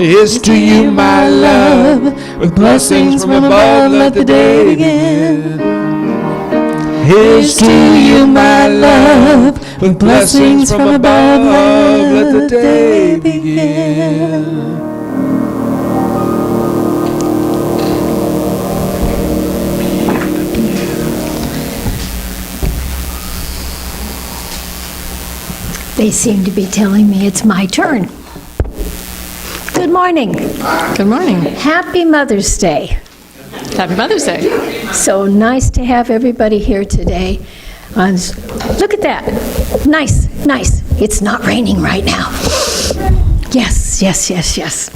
Here's to you, my love, with blessings from above, let the day begin. Here's to you, my love, with blessings from above, let the day begin. They seem to be telling me it's my turn. Good morning. Good morning. Happy Mother's Day. Happy Mother's Day. So nice to have everybody here today. Look at that. Nice, nice. It's not raining right now. Yes, yes, yes, yes.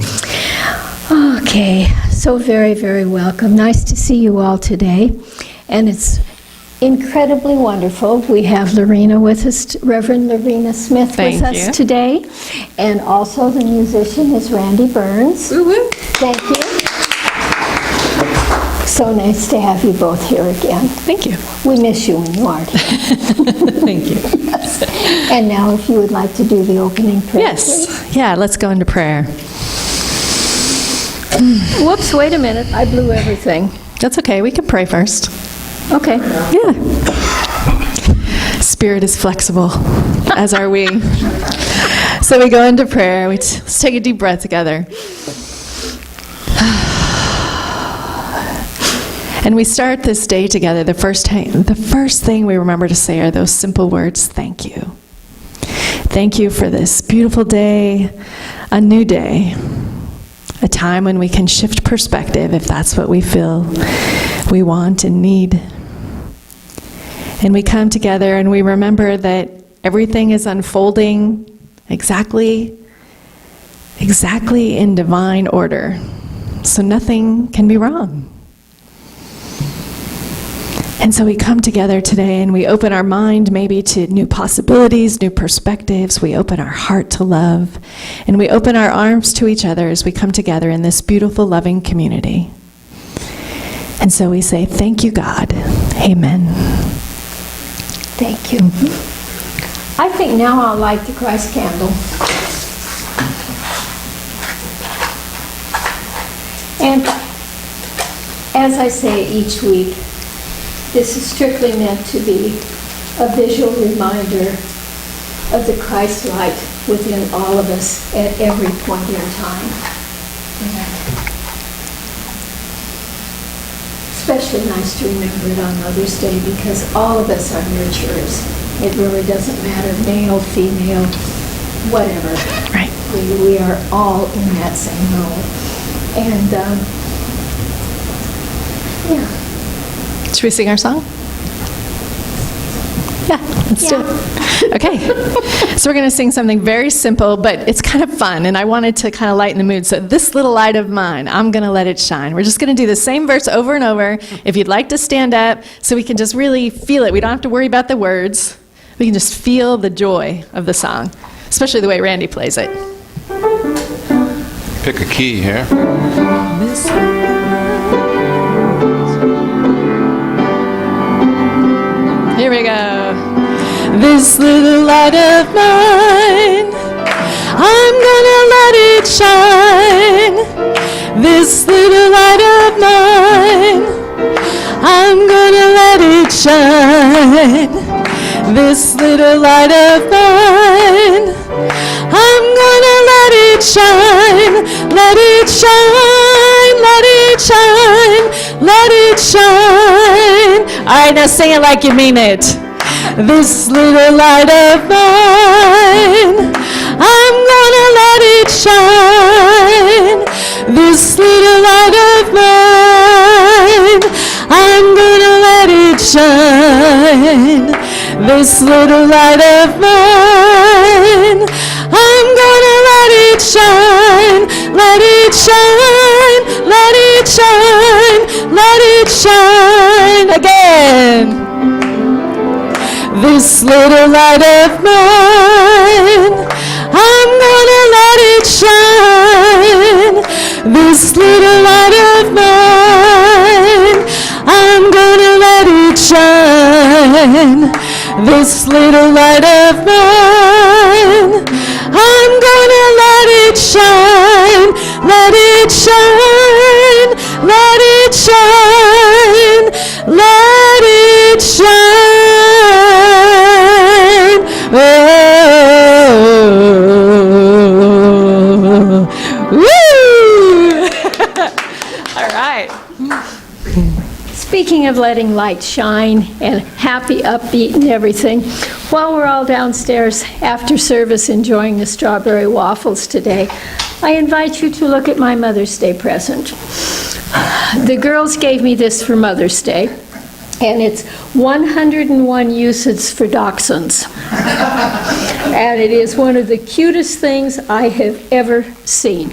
Okay, so very, very welcome. Nice to see you all today. And it's incredibly wonderful. We have Lorena with us, Reverend Lorena Smith with us today. And also the musician is Randy Byrnes. Woo-woo. Thank you. So nice to have you both here again. Thank you. We miss you when you aren't here. Thank you. Yes. And now if you would like to do the opening prayer. Yes. Please. Yeah, let's go into prayer. Whoops, wait a minute. I blew everything. That's okay. We can pray first. Okay. Yeah. Spirit is flexible, as are we. So we go into prayer. Let's take a deep breath together. And we start this day together. The first thing we remember to say are those simple words, thank you. Thank you for this beautiful day, a new day, a time when we can shift perspective if that's what we feel we want and need. And we come together and we remember that everything is unfolding exactly in divine order. So nothing can be wrong. And so we come together today and we open our mind maybe to new possibilities, new perspectives. We open our heart to love. And we open our arms to each other as we come together in this beautiful, loving community. And so we say, thank you, God. Amen. Thank you. I think now I'll light the Christ candle. And as I say each week, this is strictly meant to be a visual reminder of the Christ light within all of us at every point in time. Especially nice to remember it on Mother's Day because all of us are nurturers. It really doesn't matter, male, female, whatever. Right. We are all in that same role. And yeah. Should we sing our song? Yeah, let's do it. Okay, so we're going to sing something very simple, but it's kind of fun, and I wanted to kind of lighten the mood. So this little light of mine, I'm going to let it shine. We're just going to do the same verse over and over. If you'd like to stand up, so we can just really feel it. We don't have to worry about the words. We can just feel the joy of the song, especially the way Randy plays it. Pick a key here. Here we go. This little light of mine, I'm gonna let it shine. This little light of mine, I'm gonna let it shine. This little light of mine, I'm gonna let it shine. Let it shine, let it shine, let it shine. All right, now sing it like you mean it. This little light of mine, I'm gonna let it shine. This little light of mine, I'm gonna let it shine. This little light of mine, I'm gonna let it shine. Let it shine, let it shine, let it shine again. This little light of mine, I'm gonna let it shine. This little light of mine, I'm gonna let it shine. This little light of mine, I'm gonna let it shine. speaking of letting light shine and happy, upbeat and everything, while we're all downstairs after service enjoying the strawberry waffles today, I invite you to look at my Mother's Day present. The girls gave me this for Mother's Day, and it's 101 uses for dachshunds. And it is one of the cutest things I have ever seen.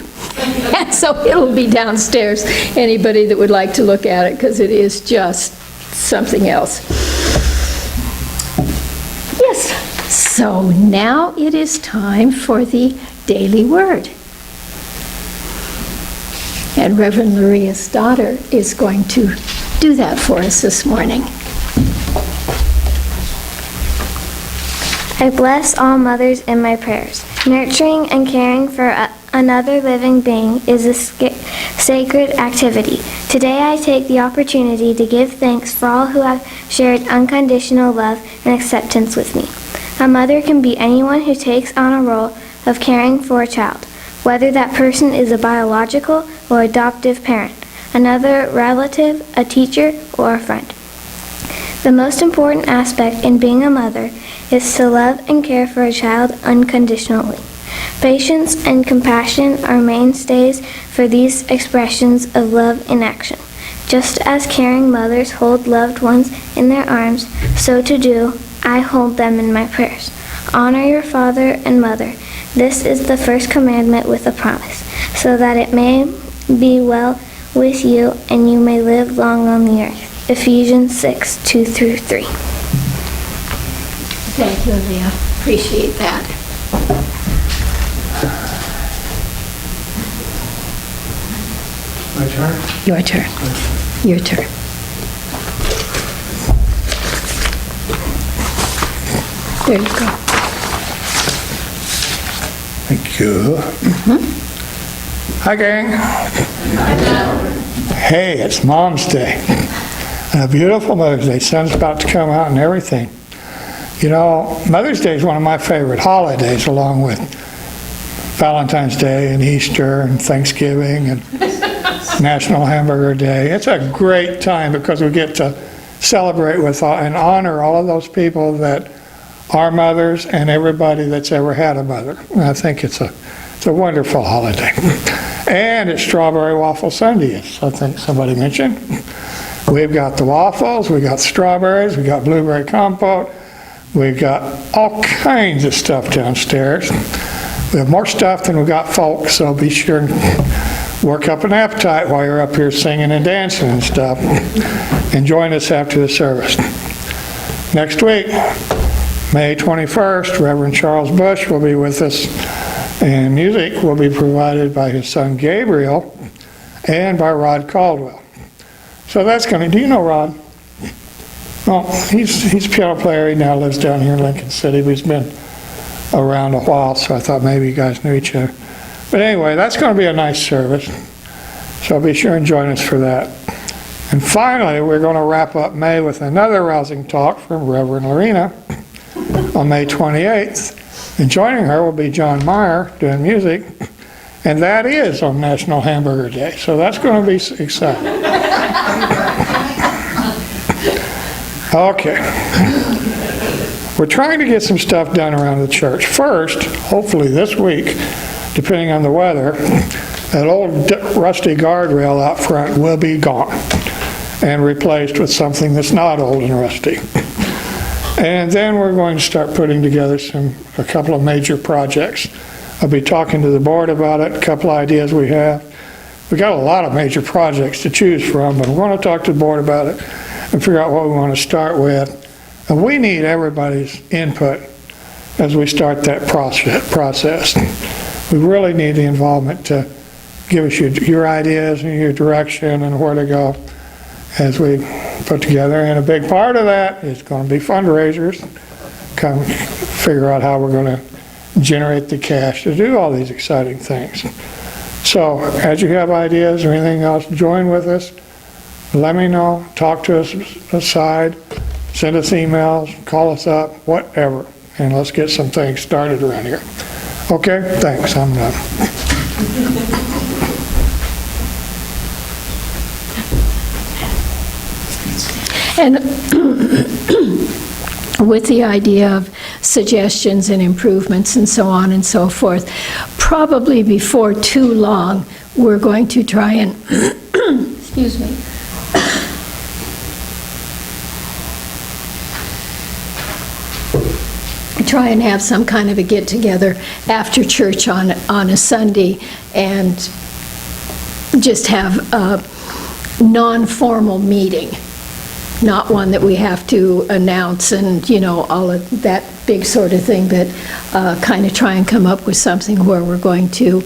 And so it'll be downstairs, anybody that would like to look at it, because it is just something else. Yes, so now it is time for the daily word. And Reverend Lorena's daughter is going to do that for us this morning. I bless all mothers in my prayers. Nurturing and caring for another living being is a sacred activity. Today I take the opportunity to give thanks for all who have shared unconditional love and acceptance with me. A mother can be anyone who takes on a role of caring for a child, whether that person is a biological or adoptive parent, another relative, a teacher, or a friend. The most important aspect in being a mother is to love and care for a child unconditionally. Patience and compassion are mainstays for these expressions of love in action. Just as caring mothers hold loved ones in their arms, so to do, I hold them in my prayers. Honor your father and mother. This is the first commandment with a promise, so that it may be well with you and you may live long on the earth. Ephesians 6:2-3. Thank you, Leah. Appreciate that. My turn? Your turn. Your turn. There you go. Thank you. Hi, gang. Hey, it's Mom's Day. And a beautiful Mother's Day. Sun's about to come out and everything. You know, Mother's Day is one of my favorite holidays, along with Valentine's Day and Easter and Thanksgiving and National Hamburger Day. It's a great time because we get to celebrate with and honor all of those people that are mothers and everybody that's ever had a mother. And I think it's a wonderful holiday. And it's Strawberry Waffle Sunday, as I think somebody mentioned. We've got the waffles, we got strawberries, we got blueberry compote, we've got all kinds of stuff downstairs. We have more stuff than we got folks, so be sure and work up an appetite while you're up here singing and dancing and stuff. And join us after the service. Next week, May 21st, Reverend Charles Bush will be with us, and music will be provided by his son Gabriel and by Rod Caldwell. So that's going to, do you know Rod? Well, he's a piano player. He now lives down here in Lincoln City, but he's been around a while, so I thought maybe you guys knew each other. But anyway, that's going to be a nice service, so be sure and join us for that. And finally, we're going to wrap up May with another rousing talk from Reverend Lorena on May 28th. And joining her will be John Meyer doing music, and that is on National Hamburger Day, so that's going to be exciting. Okay. We're trying to get some stuff done around the church. First, hopefully this week, depending on the weather, that old rusty guardrail out front will be gone and replaced with something that's not old and rusty. And then we're going to start putting together a couple of major projects. I'll be talking to the board about it, a couple of ideas we have. We've got a lot of major projects to choose from, but we're going to talk to the board about it and figure out what we want to start with. And we need everybody's input as we start that process. We really need the involvement to give us your ideas and your direction and where to go as we put together. And a big part of that is going to be fundraisers. Come figure out how we're going to generate the cash to do all these exciting things. So as you have ideas or anything else, join with us. Let me know, talk to us aside, send us emails, call us up, whatever, and let's get some things started around here. Okay, thanks, I'm done. And with the idea of suggestions and improvements and so on and so forth. Probably before too long, we're going to try and, excuse me, try and have some kind of a get-together after church on a Sunday and just have a non-formal meeting, not one that we have to announce and, you know, all of that big sort of thing, but kind of try and come up with something where we're going to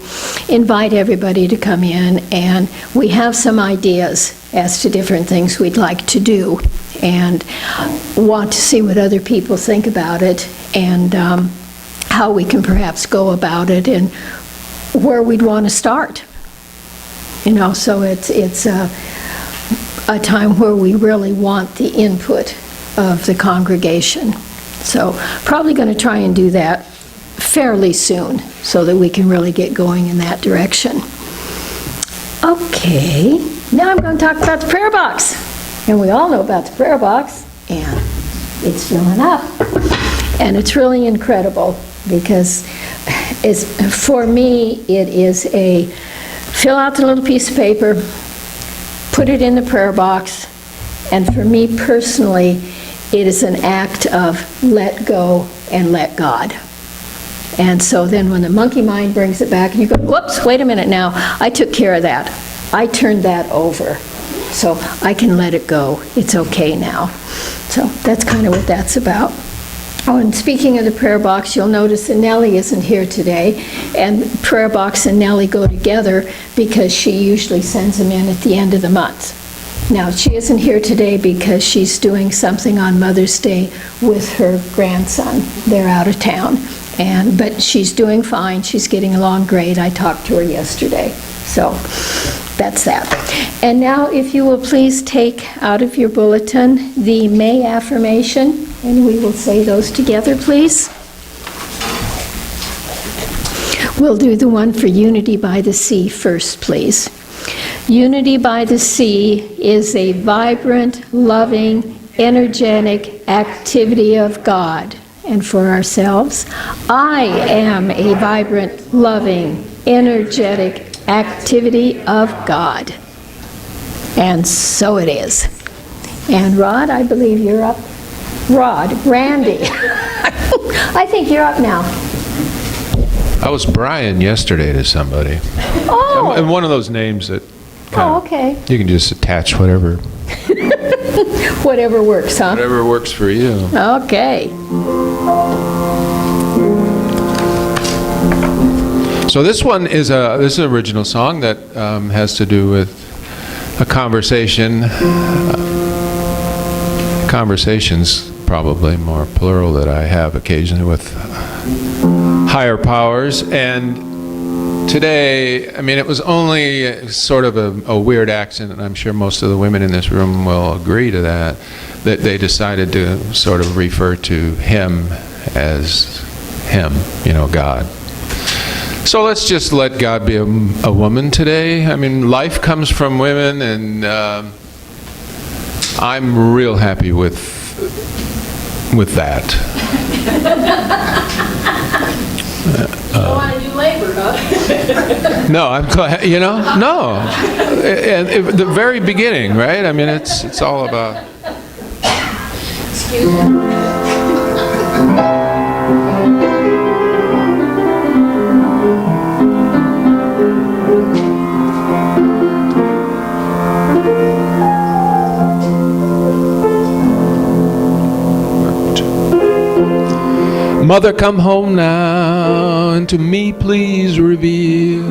invite everybody to come in, and we have some ideas as to different things we'd like to do and want to see what other people think about it and how we can perhaps go about it and where we'd want to start. You know, so it's a time where we really want the input of the congregation. So probably going to try and do that fairly soon so that we can really get going in that direction. Okay, now I'm going to talk about the prayer box. And we all know about the prayer box, and it's filling up. And it's really incredible because for me, it is a fill out the little piece of paper, put it in the prayer box, and for me personally, it is an act of let go and let God. And so then when the monkey mind brings it back, and you go, whoops, wait a minute now, I took care of that. I turned that over. So I can let it go. It's okay now. So that's kind of what that's about. Oh, and speaking of the prayer box, you'll notice that Nellie isn't here today, and prayer box and Nellie go together because she usually sends them in at the end of the month. Now, she isn't here today because she's doing something on Mother's Day with her grandson. They're out of town, but she's doing fine. She's getting along great. I talked to her yesterday. So that's that. And now, if you will please take out of your bulletin the May affirmation, and we will say those together, please. We'll do the one for Unity by the Sea first, please. Unity by the Sea is a vibrant, loving, energetic activity of God. And for ourselves, I am a vibrant, loving, energetic activity of God. And so it is. And Rod, I believe you're up. Randy. I think you're up now. I was Brian yesterday to somebody. Oh. And one of those names that Okay. you can just attach whatever. Whatever works, huh? Whatever works for you. Okay. So this one is this is an original song that has to do with a conversation. Conversations, probably more plural, that I have occasionally with higher powers. And today, I mean, it was only sort of a weird accident, and I'm sure most of the women in this room will agree to that they decided to sort of refer to him as him, you know, God. So let's just let God be a woman today. I mean, life comes from women, and I'm real happy with that. You want to do labor, huh? No, I'm glad, you know, no. And the very beginning, right? I mean, it's all about... Excuse me. Mother, come home now, and to me please reveal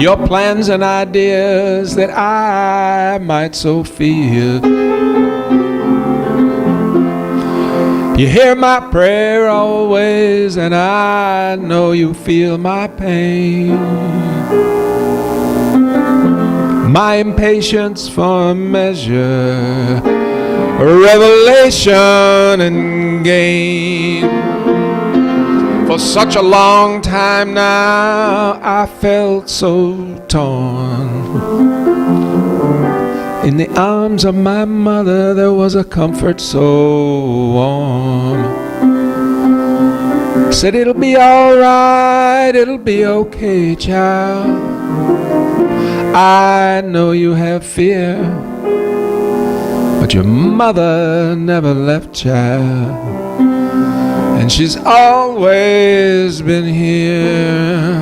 your plans and ideas that I might so feel. You hear my prayer always, and I know you feel my pain. My impatience for a measure, revelation and gain. For such a long time now I felt so torn, In the arms of my mother there was a comfort so warm. Said it'll be all right, it'll be okay, child. I know you have fear, but your mother never left, child, and she's always been here.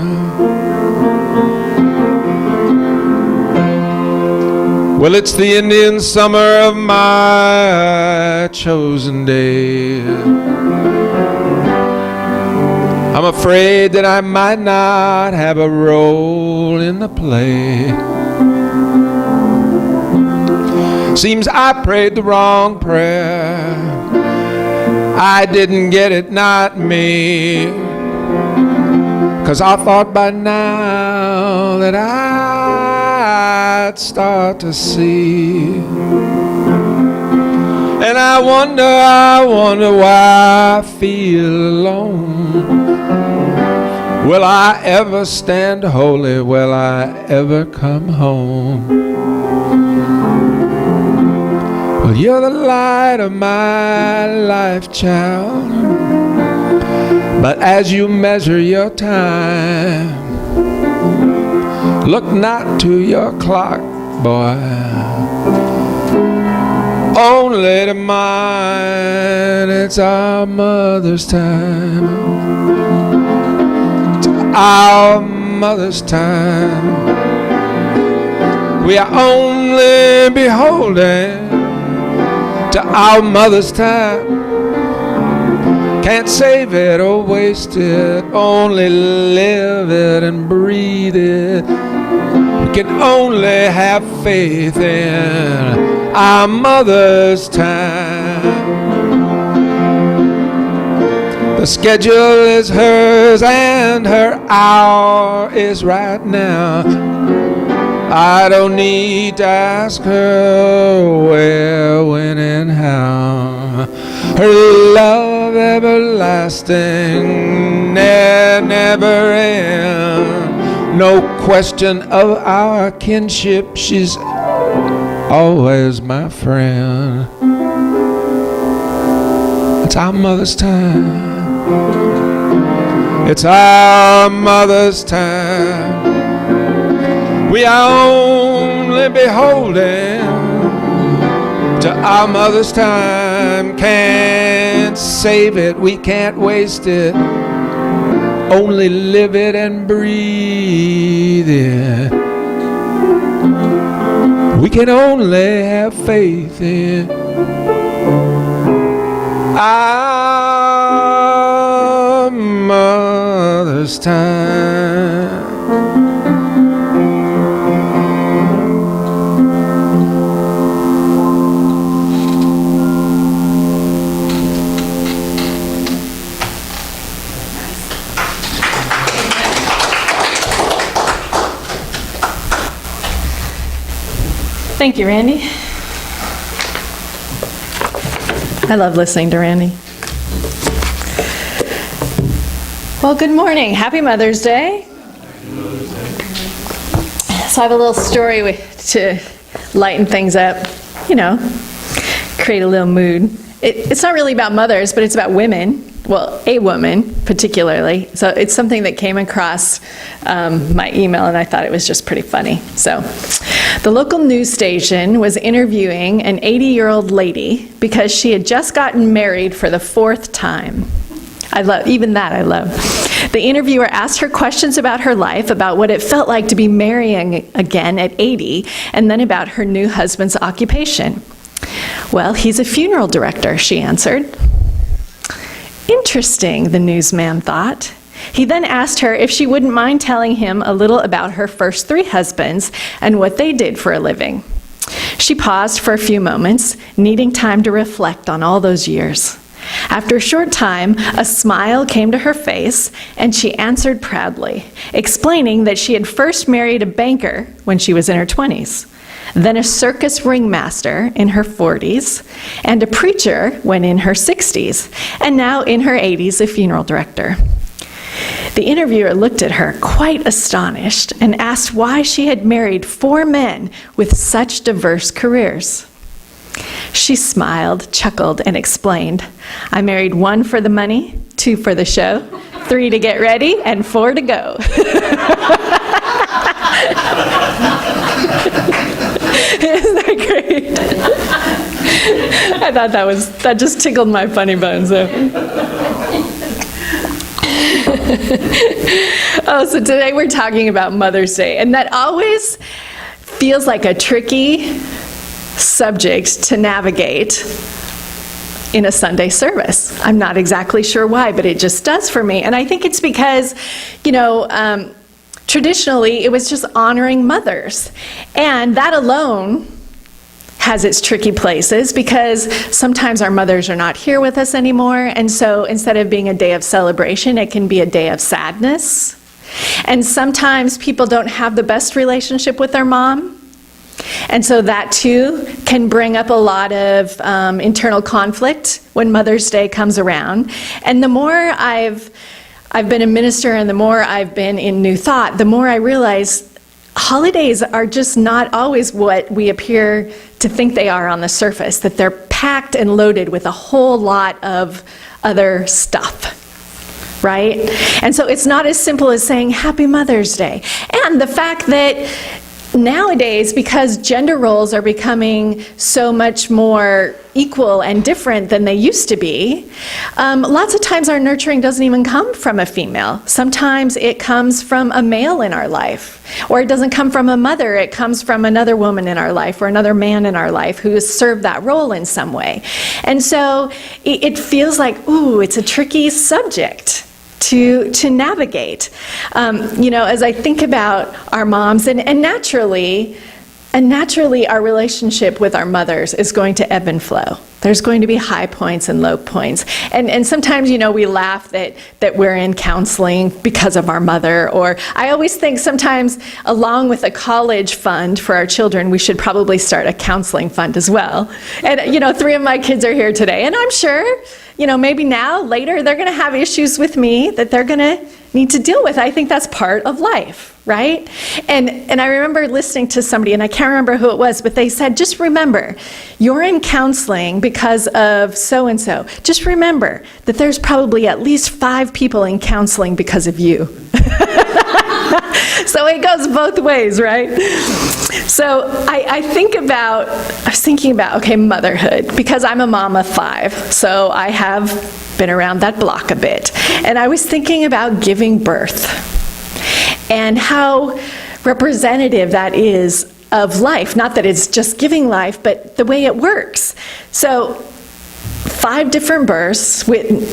Well, it's the Indian summer of my chosen day. I'm afraid that I might not have a role in the play. Seems I prayed the wrong prayer. I didn't get it, not me. 'Cause I thought by now that I'd start to see. And I wonder why I feel alone. Will I ever stand holy? Will I ever come home? Well, you're the light of my life, child. But as you measure your time, look not to your clock, boy, only to mine. It's our mother's time. It's our mother's time. We are only beholden to our mother's time. Can't save it or waste it, only live it and breathe it. We can only have faith in our mother's time. The schedule is hers and her hour is right now. I don't need to ask her where, when, and how. Her love everlasting, never end. No question of our kinship, she's always my friend. It's our mother's time. It's our mother's time. We are only beholden to our mother's time. Can't save it, we can't waste it, only live it and breathe it. We can only have faith in our mother's time. Thank you, Randy. I love listening to Randy. Well, good morning. Happy Mother's Day. So I have a little story to lighten things up, create a little mood. It's not really about mothers, but it's about women. Well, a woman particularly. So it's something that came across my email, and I thought it was just pretty funny. So the local news station was interviewing an 80-year-old lady because she had just gotten married for the 4th time. I love The interviewer asked her questions about her life, about what it felt like to be marrying again at 80, and then about her new husband's occupation. Well, he's a funeral director, she answered. Interesting, the newsman thought. He then asked her if she wouldn't mind telling him a little about her first 3 husbands and what they did for a living. She paused for a few moments, needing time to reflect on all those years. After a short time, a smile came to her face, and she answered proudly, explaining that she had first married a banker when she was in her 20s, then a circus ringmaster in her 40s, and a preacher when in her 60s, and now in her 80s, a funeral director. The interviewer looked at her, quite astonished, and asked why she had married 4 men with such diverse careers. She smiled, chuckled, and explained, "I married 1 for the money, 2 for the show, 3 to get ready, and 4 to go." Isn't that great? I thought that just tickled my funny bones. So. Oh, so today we're talking about Mother's Day, and that always feels like a tricky subject to navigate in a Sunday service. I'm not exactly sure why, but it just does for me. And I think it's because, traditionally it was just honoring mothers. And that alone has its tricky places because sometimes our mothers are not here with us anymore. And so instead of being a day of celebration, it can be a day of sadness. And sometimes people don't have the best relationship with their mom. And so that too can bring up a lot of internal conflict when Mother's Day comes around. And the more I've been a minister and the more I've been in New Thought, the more I realize holidays are just not always what we appear to think they are on the surface, that they're packed and loaded with a whole lot of other stuff. Right? And so it's not as simple as saying Happy Mother's Day. And the fact that nowadays, because gender roles are becoming so much more equal and different than they used to be, lots of times our nurturing doesn't even come from a female. Sometimes it comes from a male in our life. Or it doesn't come from a mother, it comes from another woman in our life or another man in our life who has served that role in some way. And so it feels like, ooh, it's a tricky subject to navigate. As I think about our moms, and naturally our relationship with our mothers is going to ebb and flow. There's going to be high points and low points. And sometimes, we laugh that we're in counseling because of our mother. Or I always think sometimes along with a college fund for our children, we should probably start a counseling fund as well. And, 3 of my kids are here today. And I'm sure, maybe now, later, they're going to have issues with me that they're going to need to deal with. I think that's part of life, right? And I remember listening to somebody, and I can't remember who it was, but they said, just remember, you're in counseling because of so-and-so. Just remember that there's probably at least 5 people in counseling because of you. So it goes both ways, right? So I was thinking about, okay, motherhood, because I'm a mom of 5, so I have been around that block a bit. And I was thinking about giving birth and how representative that is of life. Not that it's just giving life, but the way it works. So 5 different births.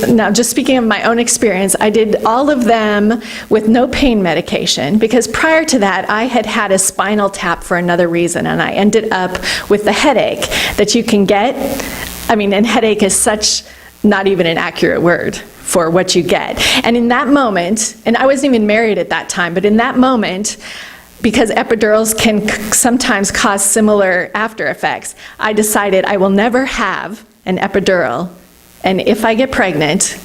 Now, just speaking of my own experience, I did all of them with no pain medication because prior to that, I had had a spinal tap for another reason, and I ended up with the headache that you can get. And headache is such not even an accurate word for what you get. And in that moment, and I wasn't even married at that time, but in that moment, because epidurals can sometimes cause similar after effects, I decided I will never have an epidural, and if I get pregnant,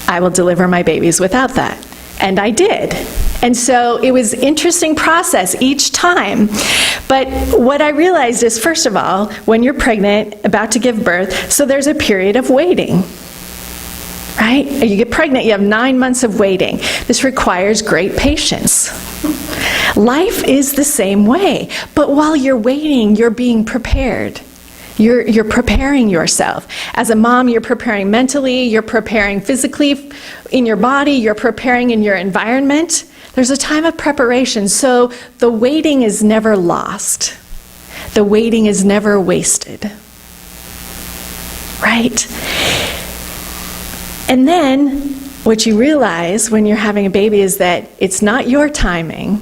I will deliver my babies without that. And I did. And so it was an interesting process each time. But what I realized is, first of all, when you're pregnant, about to give birth, so there's a period of waiting. Right? You get pregnant, you have 9 months of waiting. This requires great patience. Life is the same way. But while you're waiting, you're being prepared. You're preparing yourself. As a mom, you're preparing mentally, you're preparing physically in your body, you're preparing in your environment. There's a time of preparation, so the waiting is never lost. The waiting is never wasted. Right? And then what you realize when you're having a baby is that it's not your timing.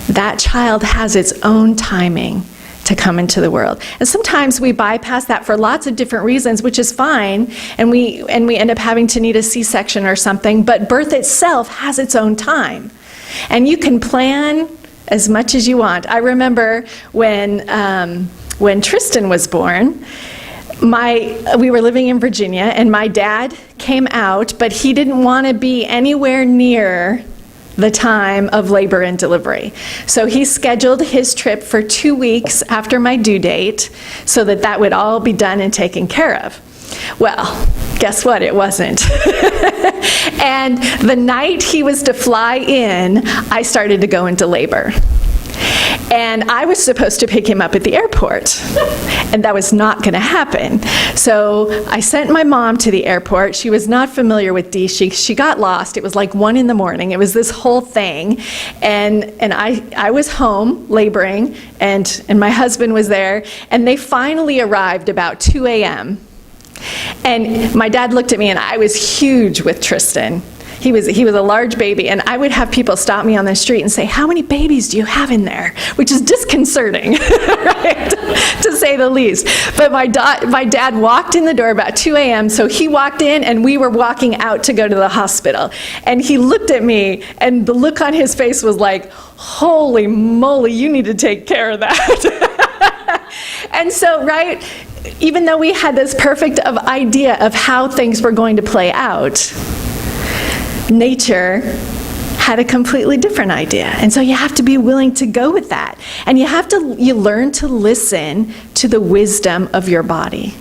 That child has its own timing to come into the world. And sometimes we bypass that for lots of different reasons, which is fine, and we end up having to need a C-section or something, but birth itself has its own time. And you can plan as much as you want. I remember when Tristan was born, we were living in Virginia, and my dad came out, but he didn't want to be anywhere near the time of labor and delivery. So he scheduled his trip for 2 weeks after my due date so that that would all be done and taken care of. Well, guess what? It wasn't. And the night he was to fly in, I started to go into labor. And I was supposed to pick him up at the airport, and that was not going to happen. So I sent my mom to the airport. She was not familiar with D. She got lost. It was like 1 in the morning. It was this whole thing. And I was home laboring, and my husband was there, and they finally arrived about 2 a.m. And my dad looked at me, and I was huge with Tristan. He was a large baby, and I would have people stop me on the street and say, "How many babies do you have in there?" Which is disconcerting, right? To say the least. But my dad walked in the door about 2 a.m., so he walked in, and we were walking out to go to the hospital. And he looked at me, and the look on his face was like, "Holy moly, you need to take care of that." And so, right, even though we had this perfect idea of how things were going to play out, nature had a completely different idea. And so you have to be willing to go with that. And you learn to listen to the wisdom of your body.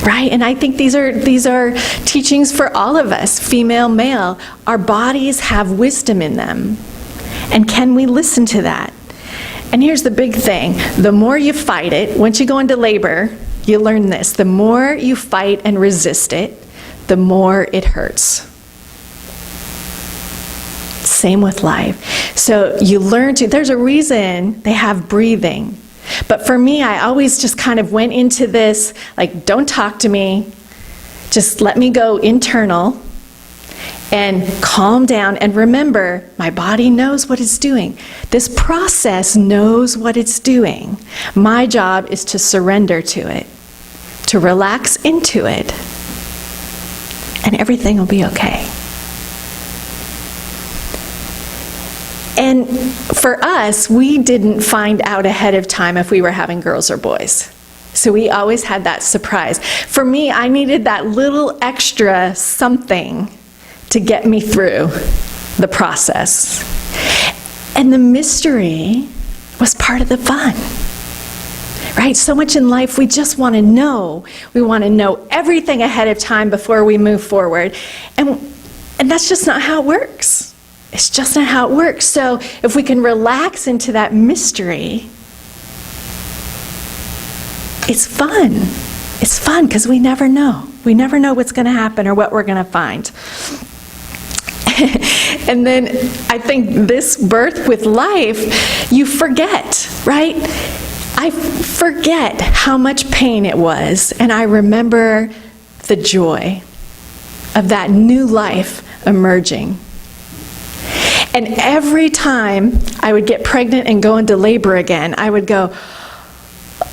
Right? And I think these are teachings for all of us, female, male. Our bodies have wisdom in them. And can we listen to that? And here's the big thing. The more you fight it, once you go into labor, you learn this. The more you fight and resist it, the more it hurts. Same with life. So you learn to, there's a reason they have breathing. But for me, I always just kind of went into this, like, don't talk to me, just let me go internal and calm down. And remember, my body knows what it's doing. This process knows what it's doing. My job is to surrender to it, to relax into it, and everything will be okay. And for us, we didn't find out ahead of time if we were having girls or boys. So we always had that surprise. For me, I needed that little extra something to get me through the process. And the mystery was part of the fun. Right? So much in life we just want to know. We want to know everything ahead of time before we move forward. And that's just not how it works. It's just not how it works. So if we can relax into that mystery, it's fun. It's fun because we never know. We never know what's going to happen or what we're going to find. And then I think this birth with life, you forget, right? I forget how much pain it was, and I remember the joy of that new life emerging. And every time I would get pregnant and go into labor again, I would go,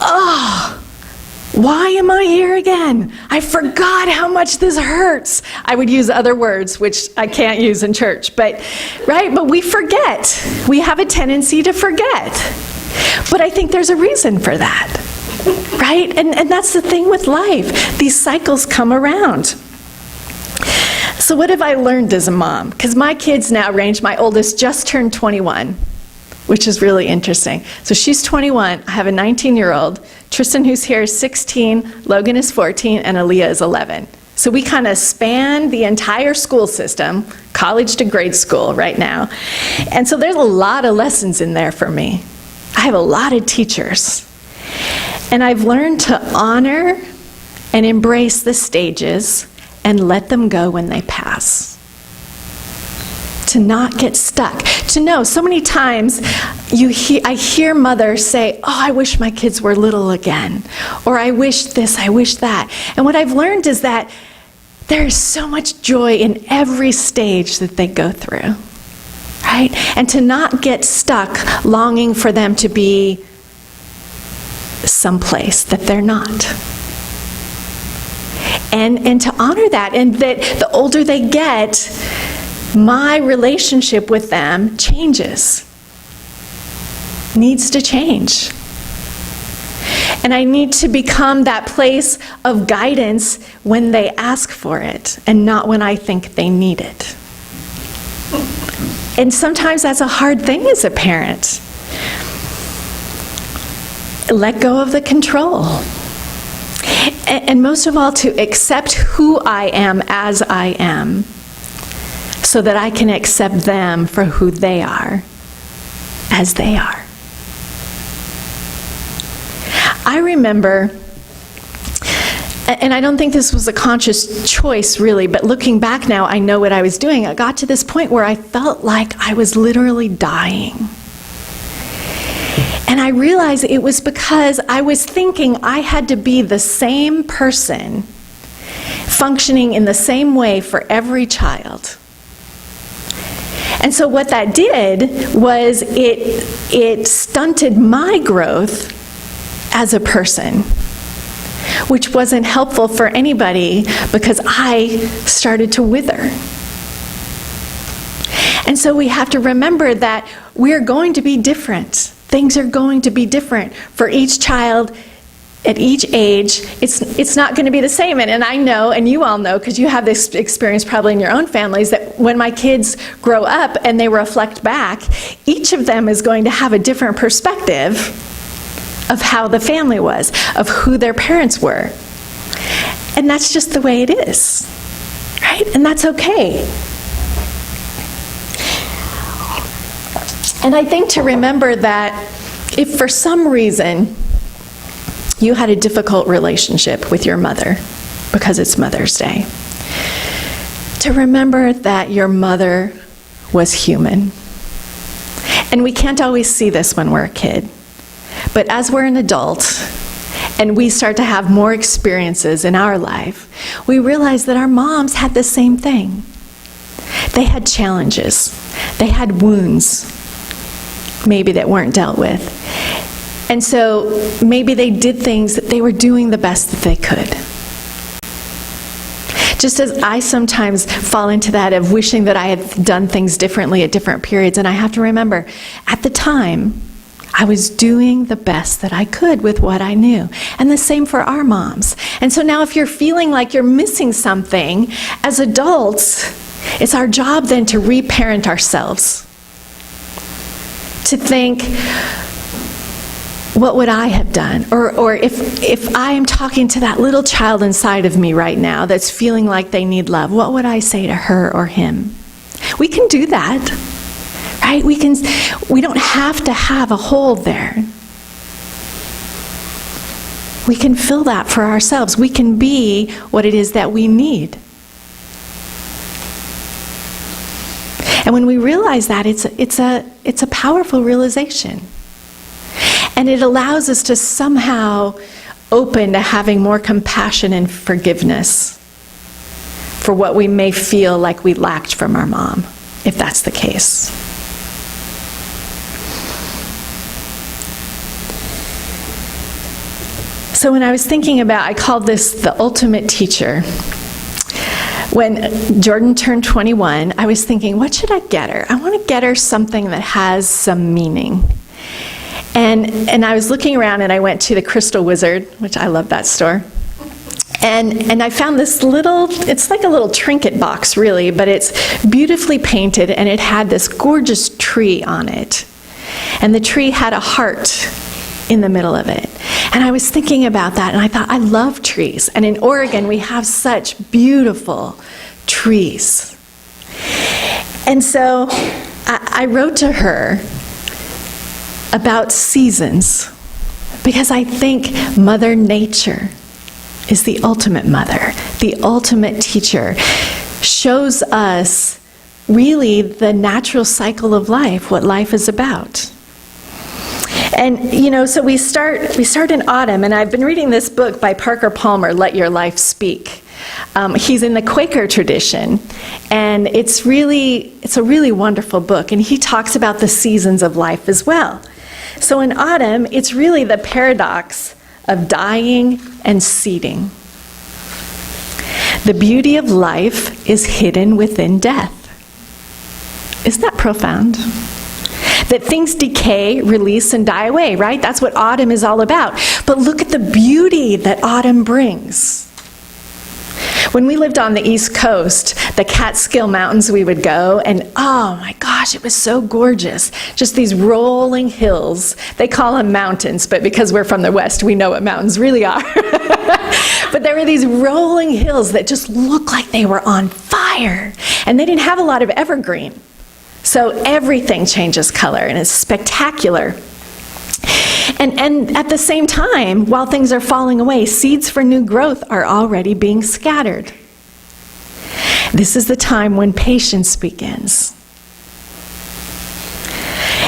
"Oh, why am I here again? I forgot how much this hurts." I would use other words, which I can't use in church, but we forget. We have a tendency to forget. But I think there's a reason for that, right? And that's the thing with life. These cycles come around. So what have I learned as a mom? Because my kids now range, my oldest just turned 21, which is really interesting. So she's 21, I have a 19-year-old. Tristan, who's here, is 16, Logan is 14, and Aaliyah is 11. So we kind of span the entire school system, college to grade school right now. And so there's a lot of lessons in there for me. I have a lot of teachers. And I've learned to honor and embrace the stages and let them go when they pass. To not get stuck. To know, so many times I hear mothers say, "Oh, I wish my kids were little again." Or "I wish this, I wish that." And what I've learned is that there is so much joy in every stage that they go through. Right? And to not get stuck longing for them to be someplace that they're not. And to honor that, and that the older they get, my relationship with them changes. Needs to change. And I need to become that place of guidance when they ask for it and not when I think they need it. And sometimes that's a hard thing as a parent. Let go of the control. And most of all, to accept who I am as I am, so that I can accept them for who they are, as they are. I remember, and I don't think this was a conscious choice really, but looking back now, I know what I was doing. I got to this point where I felt like I was literally dying. And I realized it was because I was thinking I had to be the same person, functioning in the same way for every child. And so what that did was it stunted my growth as a person, which wasn't helpful for anybody because I started to wither. And so we have to remember that we're going to be different. Things are going to be different for each child at each age. It's not going to be the same. And I know, and you all know, because you have this experience probably in your own families, that when my kids grow up and they reflect back, each of them is going to have a different perspective of how the family was, of who their parents were. And that's just the way it is, right? And that's okay. And I think to remember that if for some reason you had a difficult relationship with your mother because it's Mother's Day, to remember that your mother was human. And we can't always see this when we're a kid. But as we're an adult and we start to have more experiences in our life, we realize that our moms had the same thing. They had challenges. They had wounds, maybe, that weren't dealt with. And so maybe they did things that they were doing the best that they could. Just as I sometimes fall into that of wishing that I had done things differently at different periods, and I have to remember, at the time, I was doing the best that I could with what I knew. And the same for our moms. And so now if you're feeling like you're missing something, as adults, it's our job then to reparent ourselves. To think, what would I have done? Or if I am talking to that little child inside of me right now that's feeling like they need love, what would I say to her or him? We can do that, right? We don't have to have a hole there. We can fill that for ourselves. We can be what it is that we need. And when we realize that, it's a powerful realization. And it allows us to somehow open to having more compassion and forgiveness for what we may feel like we lacked from our mom, if that's the case. So when I was thinking about, I called this the ultimate teacher. When Jordan turned 21, I was thinking, what should I get her? I want to get her something that has some meaning. And I was looking around and I went to the Crystal Wizard, which I love that store. And I found this little, it's like a little trinket box really, but it's beautifully painted and it had this gorgeous tree on it. And the tree had a heart in the middle of it. And I was thinking about that and I thought, I love trees. And in Oregon, we have such beautiful trees. And so I wrote to her about seasons, because I think Mother Nature is the ultimate mother, the ultimate teacher, shows us really the natural cycle of life, what life is about. And so we start in autumn, and I've been reading this book by Parker Palmer, Let Your Life Speak. He's in the Quaker tradition, and it's a really wonderful book, and he talks about the seasons of life as well. So in autumn, it's really the paradox of dying and seeding. The beauty of life is hidden within death. Isn't that profound? that things decay, release, and die away, right? That's what autumn is all about. But look at the beauty that autumn brings. When we lived on the East Coast, the Catskill Mountains we would go, and oh my gosh, it was so gorgeous. Just these rolling hills. They call them mountains, but because we're from the West, we know what mountains really are. But there were these rolling hills that just looked like they were on fire. And they didn't have a lot of evergreen. So everything changes color, and it's spectacular. And at the same time, while things are falling away, seeds for new growth are already being scattered. This is the time when patience begins.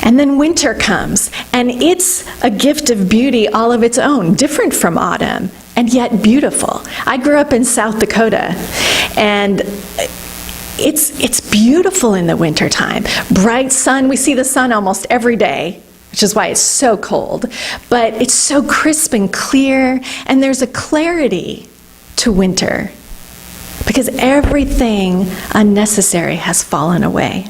And then winter comes, and it's a gift of beauty all of its own, different from autumn, and yet beautiful. I grew up in South Dakota, and it's beautiful in the wintertime. Bright sun, we see the sun almost every day, which is why it's so cold. But it's so crisp and clear, and there's a clarity to winter because everything unnecessary has fallen away.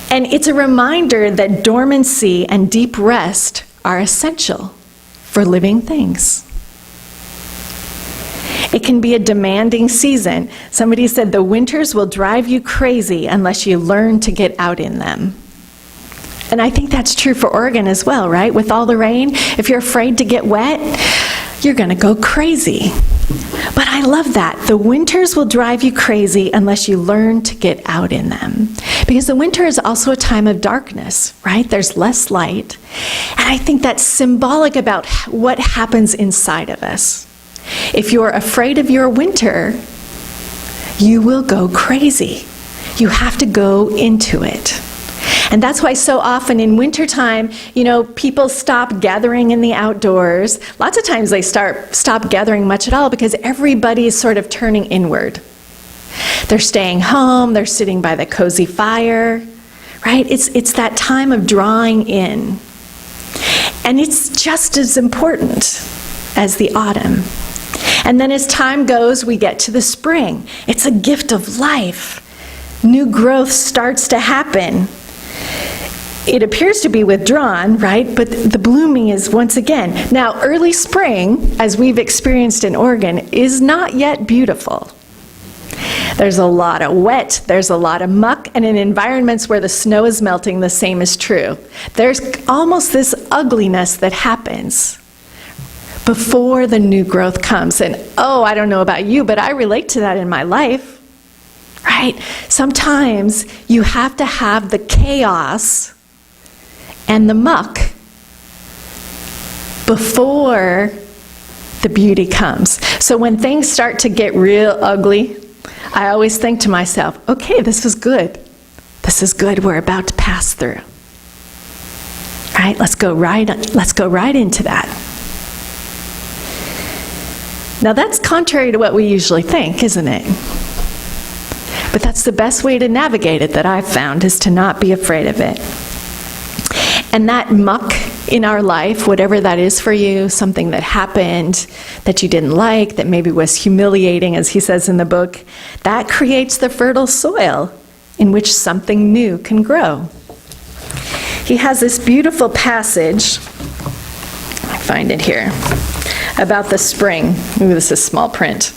And it's a reminder that dormancy and deep rest are essential for living things. It can be a demanding season. Somebody said the winters will drive you crazy unless you learn to get out in them. And I think that's true for Oregon as well, right? With all the rain, if you're afraid to get wet, you're going to go crazy. But I love that. The winters will drive you crazy unless you learn to get out in them. Because the winter is also a time of darkness, right? There's less light. And I think that's symbolic about what happens inside of us. If you're afraid of your winter, you will go crazy. You have to go into it. And that's why so often in wintertime, people stop gathering in the outdoors. Lots of times they stop gathering much at all because everybody is sort of turning inward. They're staying home, they're sitting by the cozy fire, right? It's that time of drawing in. And it's just as important as the autumn. And then as time goes, we get to the spring. It's a gift of life. New growth starts to happen. It appears to be withdrawn, right? But the blooming is once again. Now, early spring, as we've experienced in Oregon, is not yet beautiful. There's a lot of wet, there's a lot of muck, and in environments where the snow is melting, the same is true. There's almost this ugliness that happens before the new growth comes. And I don't know about you, but I relate to that in my life, right? Sometimes you have to have the chaos and the muck before the beauty comes. So when things start to get real ugly, I always think to myself, okay, this is good. This is good. We're about to pass through. Right? Let's go right into that. Now that's contrary to what we usually think, isn't it? But that's the best way to navigate it that I've found, is to not be afraid of it. And that muck in our life, whatever that is for you, something that happened that you didn't like, that maybe was humiliating, as he says in the book, that creates the fertile soil in which something new can grow. He has this beautiful passage, I find it here, about the spring. Ooh, this is small print.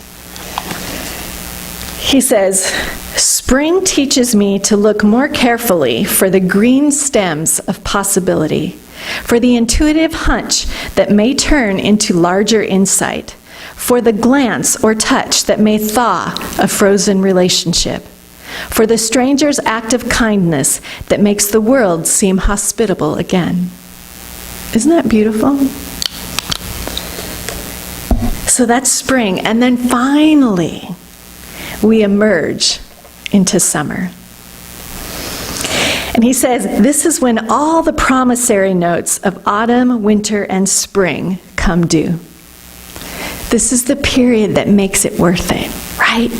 He says, "Spring teaches me to look more carefully for the green stems of possibility, for the intuitive hunch that may turn into larger insight, for the glance or touch that may thaw a frozen relationship, for the stranger's act of kindness that makes the world seem hospitable again." Isn't that beautiful? So that's spring, and then finally, we emerge into summer. And he says, this is when all the promissory notes of autumn, winter, and spring come due. This is the period that makes it worth it, right?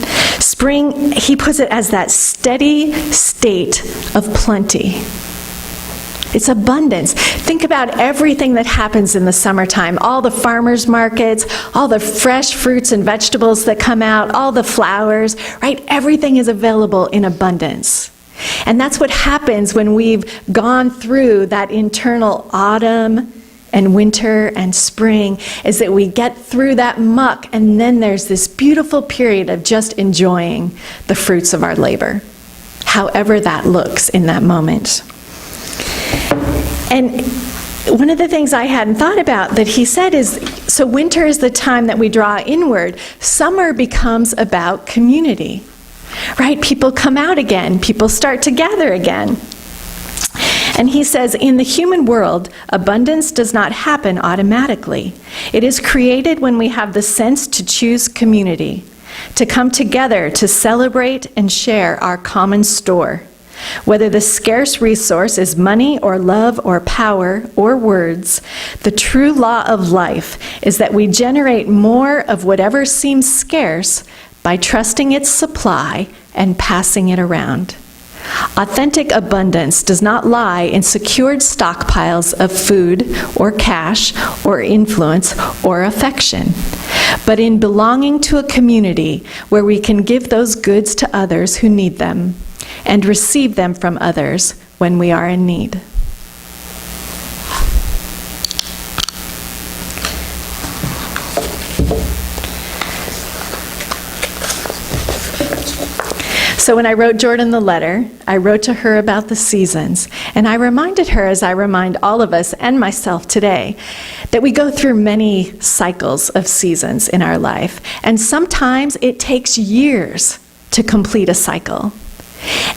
Spring, he puts it as that steady state of plenty. It's abundance. Think about everything that happens in the summertime. All the farmers markets, all the fresh fruits and vegetables that come out, all the flowers, right? Everything is available in abundance. And that's what happens when we've gone through that internal autumn and winter and spring, is that we get through that muck, and then there's this beautiful period of just enjoying the fruits of our labor, however that looks in that moment. And one of the things I hadn't thought about that he said is, so winter is the time that we draw inward. Summer becomes about community, right? People come out again. People start to gather again. And he says, in the human world, abundance does not happen automatically. It is created when we have the sense to choose community, to come together to celebrate and share our common store. Whether the scarce resource is money or love or power or words, the true law of life is that we generate more of whatever seems scarce by trusting its supply and passing it around. Authentic abundance does not lie in secured stockpiles of food or cash or influence or affection, but in belonging to a community where we can give those goods to others who need them and receive them from others when we are in need. So when I wrote Jordan the letter, I wrote to her about the seasons, and I reminded her, as I remind all of us and myself today, that we go through many cycles of seasons in our life, and sometimes it takes years to complete a cycle,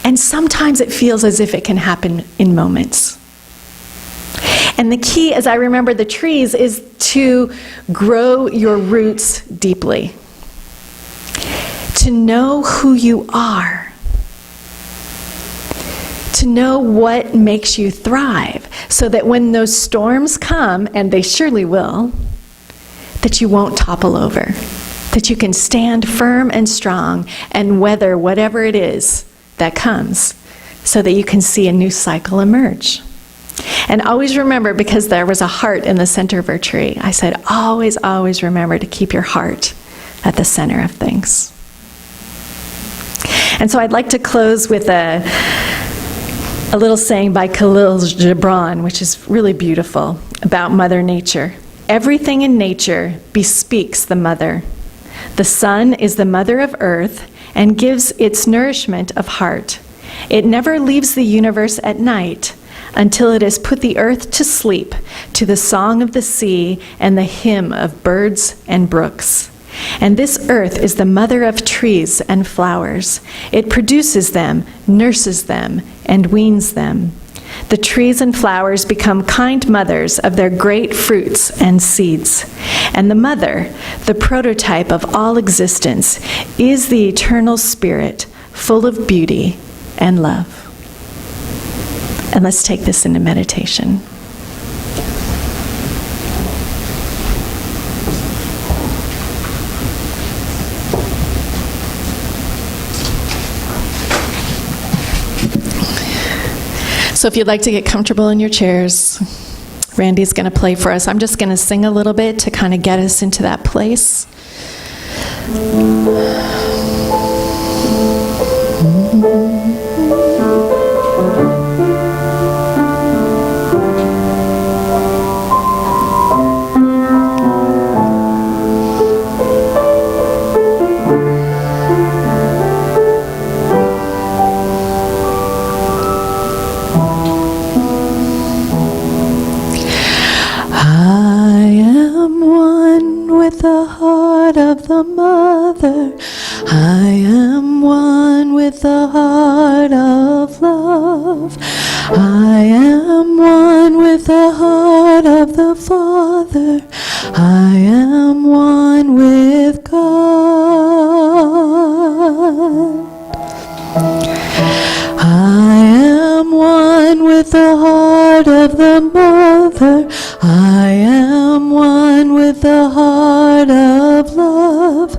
and sometimes it feels as if it can happen in moments. And the key, as I remember the trees, is to grow your roots deeply. To know who you are. To know what makes you thrive, so that when those storms come, and they surely will, that you won't topple over. That you can stand firm and strong and weather whatever it is that comes, so that you can see a new cycle emerge. And always remember, because there was a heart in the center of our tree, I said, always, always remember to keep your heart at the center of things. And so I'd like to close with a little saying by Khalil Gibran, which is really beautiful, about Mother Nature. Everything in nature bespeaks the mother. The sun is the mother of earth and gives its nourishment of heart. It never leaves the universe at night until it has put the earth to sleep to the song of the sea and the hymn of birds and brooks. And this earth is the mother of trees and flowers. It produces them, nurses them, and weans them. The trees and flowers become kind mothers of their great fruits and seeds. And the mother, the prototype of all existence, is the eternal spirit, full of beauty and love. And let's take this into meditation. So if you'd like to get comfortable in your chairs, Randy's going to play for us. I'm just going to sing a little bit to kind of get us into that place. The heart of the mother, I am one with the heart of love. I am one with the heart of the Father. I am one with God. I am one with the heart of the mother. I am one with the heart of love.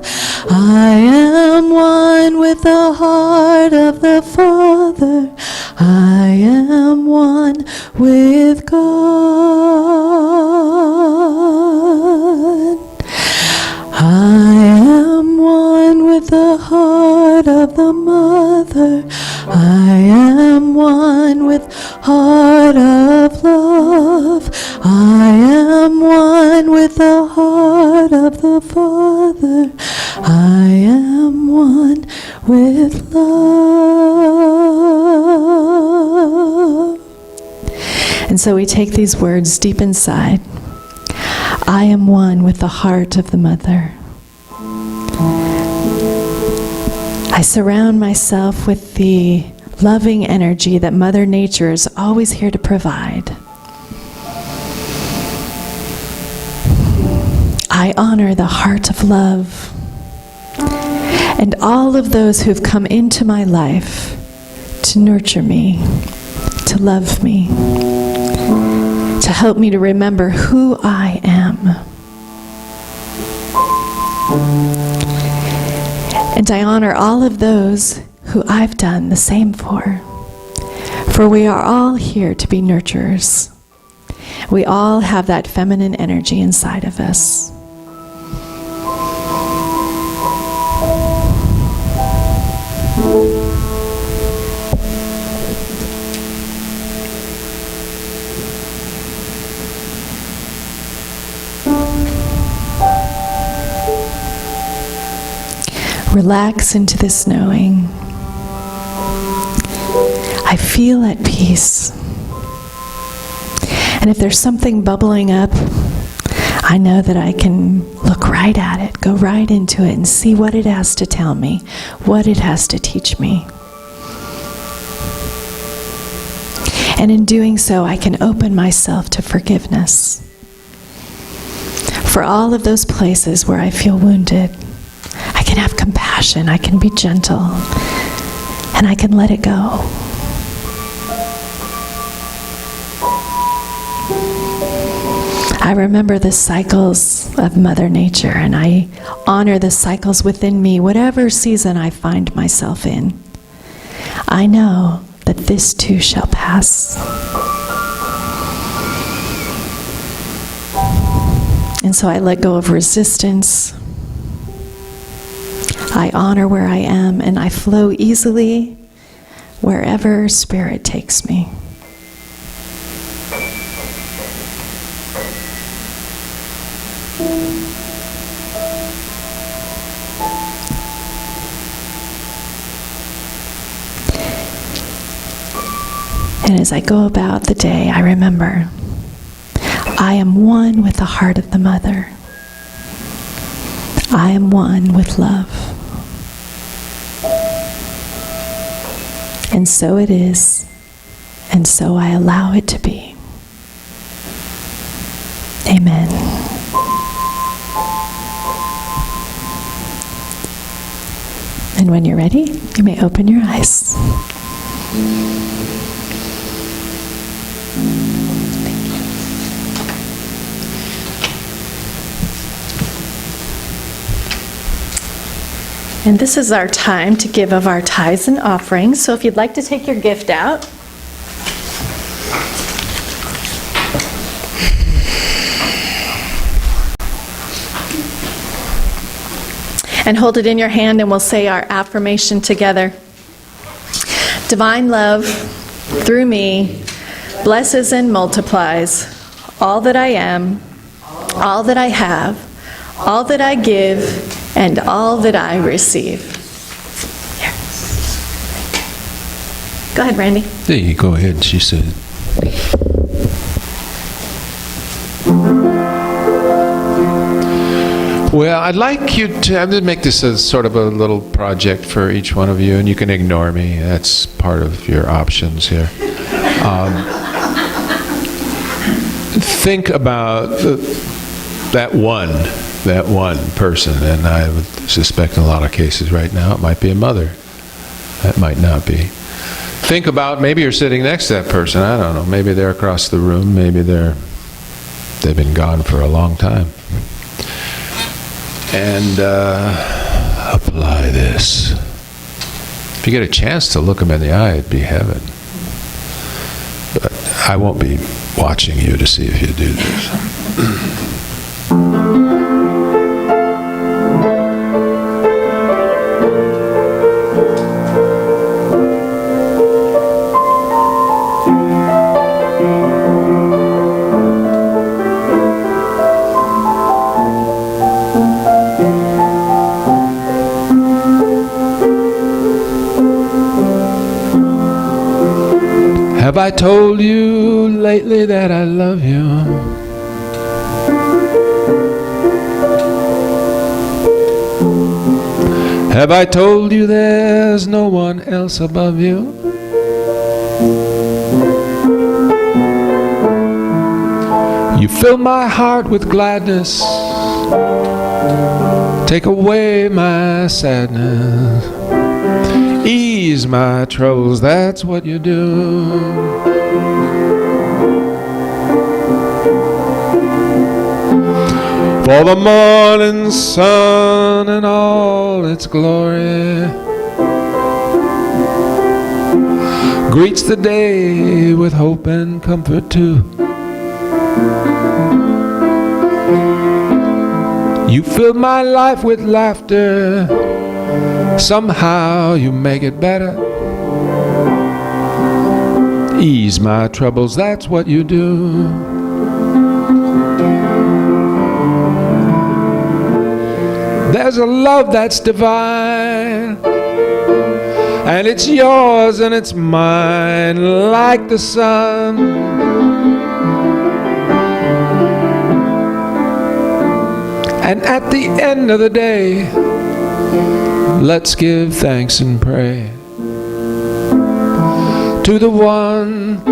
I am one with the heart of the Father. I am one with God. I am one with the heart of the mother. I am one with heart of love. I am one with the heart of the Father. I am one with love. And so we take these words deep inside. I am one with the heart of the mother. I surround myself with the loving energy that Mother Nature is always here to provide. I honor the heart of love and all of those who've come into my life to nurture me, to love me, to help me to remember who I am. And I honor all of those who I've done the same for. For we are all here to be nurturers. We all have that feminine energy inside of us. Relax into this knowing. I feel at peace. And if there's something bubbling up, I know that I can look right at it, go right into it, and see what it has to tell me, what it has to teach me. And in doing so, I can open myself to forgiveness for all of those places where I feel wounded. I can have compassion, I can be gentle, and I can let it go. I remember the cycles of Mother Nature, and I honor the cycles within me, whatever season I find myself in. I know that this too shall pass. And so I let go of resistance. I honor where I am, and I flow easily wherever Spirit takes me. And as I go about the day, I remember, I am one with the heart of the mother. I am one with love. And so it is, and so I allow it to be. Amen. And when you're ready, you may open your eyes. And this is our time to give of our tithes and offerings. So if you'd like to take your gift out. And hold it in your hand, and we'll say our affirmation together. Divine love, through me, blesses and multiplies all that I am, all that I have, all that I give, and all that I receive. Here. Go ahead, Randy. There you go ahead, she said. Well, I'd like you to, I'm going to make this as sort of a little project for each one of you, and you can ignore me. That's part of your options here. Think about that one person, and I would suspect in a lot of cases right now it might be a mother. That might not be. Think about, maybe you're sitting next to that person, I don't know, maybe they're across the room, maybe they've been gone for a long time. And apply this. If you get a chance to look them in the eye, it'd be heaven. But I won't be watching you to see if you do this. Have I told you lately that I love you? Have I told you there's no one else above you? You fill my heart with gladness, take away my sadness, ease my troubles, that's what you do. For the morning sun and all its glory greets the day with hope and comfort too. You fill my life with laughter, somehow you make it better. Ease my troubles, that's what you do. There's a love that's divine, and it's yours and it's mine like the sun. And at the end of the day, let's give thanks and pray to the one,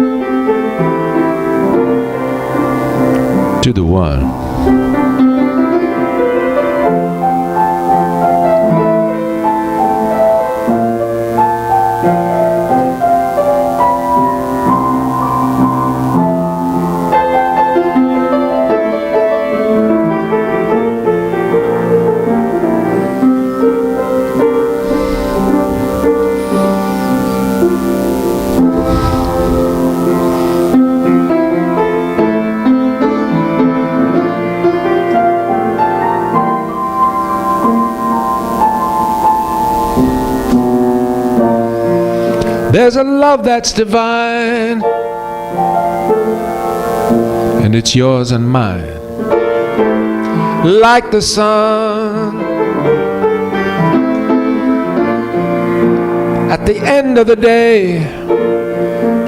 to the one. There's a love that's divine, and it's yours and mine, like the sun. At the end of the day,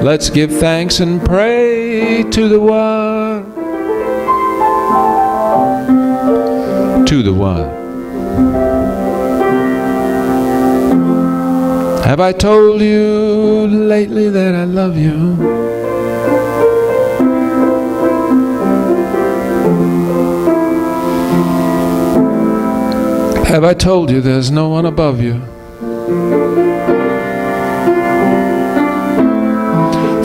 let's give thanks and pray to the one, to the one. Have I told you lately that I love you? Have I told you there's no one above you?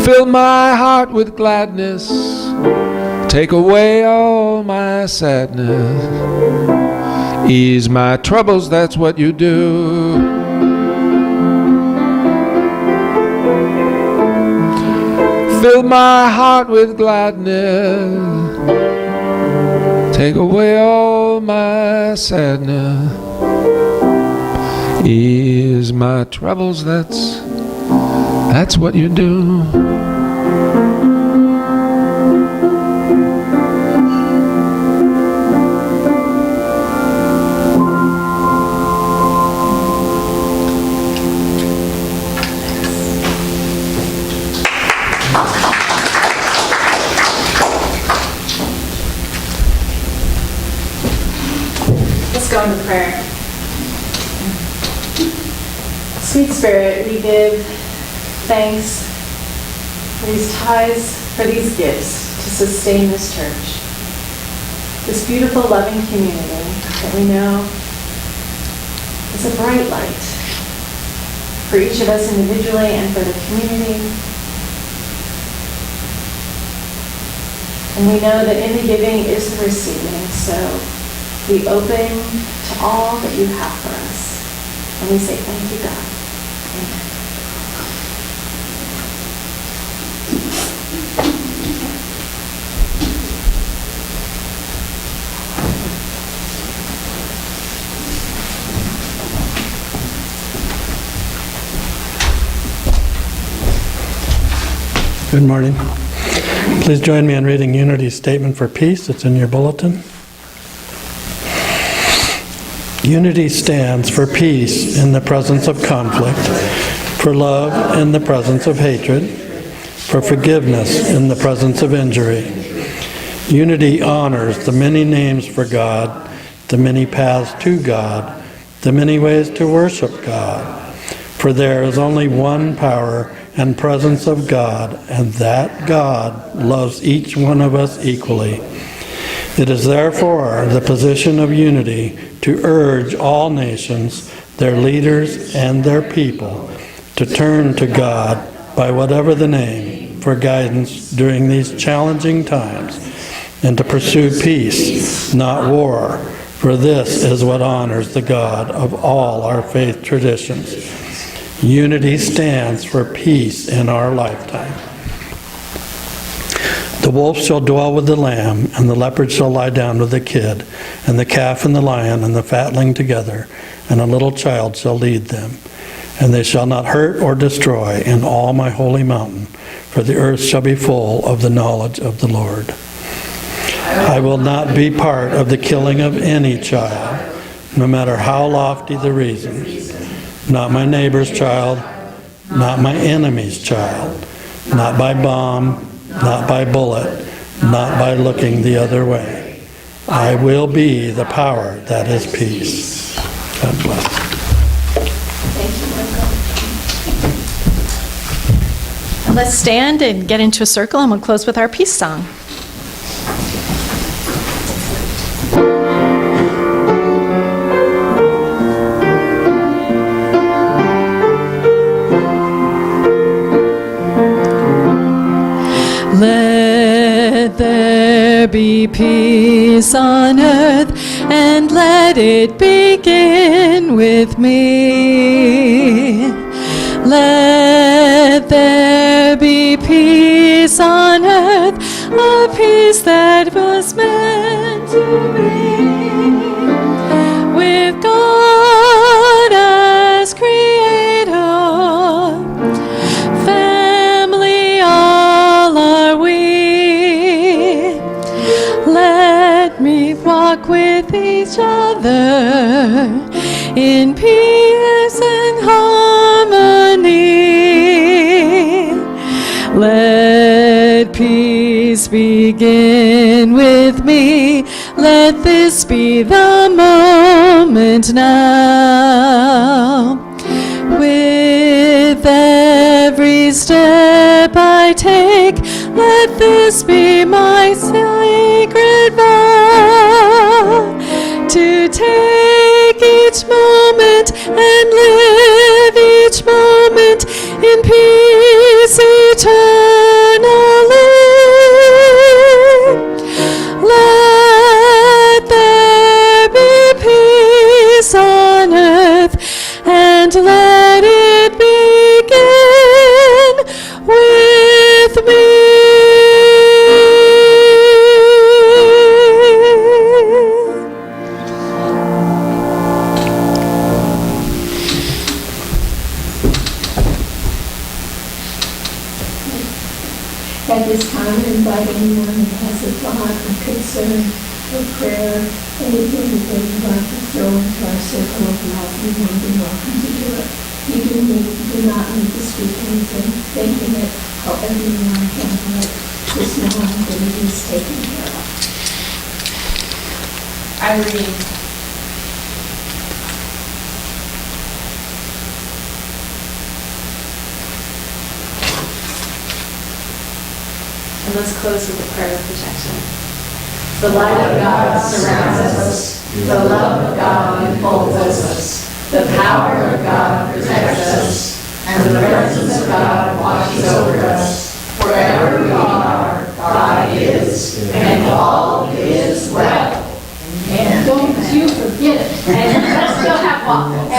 Fill my heart with gladness, take away all my sadness, ease my troubles, that's what you do. Fill my heart with gladness, take away all my sadness, ease my troubles, that's what you do. Go into prayer. Sweet Spirit, we give thanks for these tithes, for these gifts to sustain this church. This beautiful, loving community that we know is a bright light for each of us individually and for the community. And we know that in the giving is the receiving, so we open to all that you have for us. And we say, thank you, God. Amen. Good morning. Please join me in reading Unity's Statement for Peace. It's in your bulletin. Unity stands for peace in the presence of conflict, for love in the presence of hatred, for forgiveness in the presence of injury. Unity honors the many names for God, the many paths to God, the many ways to worship God. For there is only one power and presence of God, and that God loves each one of us equally. It is therefore the position of unity to urge all nations, their leaders and their people, to turn to God by whatever the name for guidance during these challenging times, and to pursue peace, not war, for this is what honors the God of all our faith traditions. Unity stands for peace in our lifetime. The wolf shall dwell with the lamb, and the leopard shall lie down with the kid, and the calf and the lion and the fatling together, and a little child shall lead them. And they shall not hurt or destroy in all my holy mountain, for the earth shall be full of the knowledge of the Lord. I will not be part of the killing of any child, no matter how lofty the reason. Not my neighbor's child, not my enemy's child, not by bomb, not by bullet, not by looking the other way. I will be the power that is peace. God bless. Let's stand and get into a circle, and we'll close with our peace song. Let there be peace on earth, and let it begin with me. Let there be peace on earth, a peace that was meant to be. With God as Creator, family all are we. Let me walk with each other in peace and harmony. Let peace begin with me. Let this be the moment now. With every step I take, let this be my sacred vow. To take each moment and live each moment in peace eternally. Let there be peace on earth, and let it begin with me. At this time, I invite anyone who has a thought, a concern, a prayer, anything that they would like to throw into our circle of love. We want to be welcome to do it. You do not need to speak anything. Thinking it however you want to handle it. Just knowing that it is taken care of. Irene. And let's close with a prayer of protection. The light of God surrounds us. The love of God enfolds us. The power of God protects us. And the presence of God watches over us. Wherever we are, God is, and all is well. And don't you forget it. And let's still have waffles.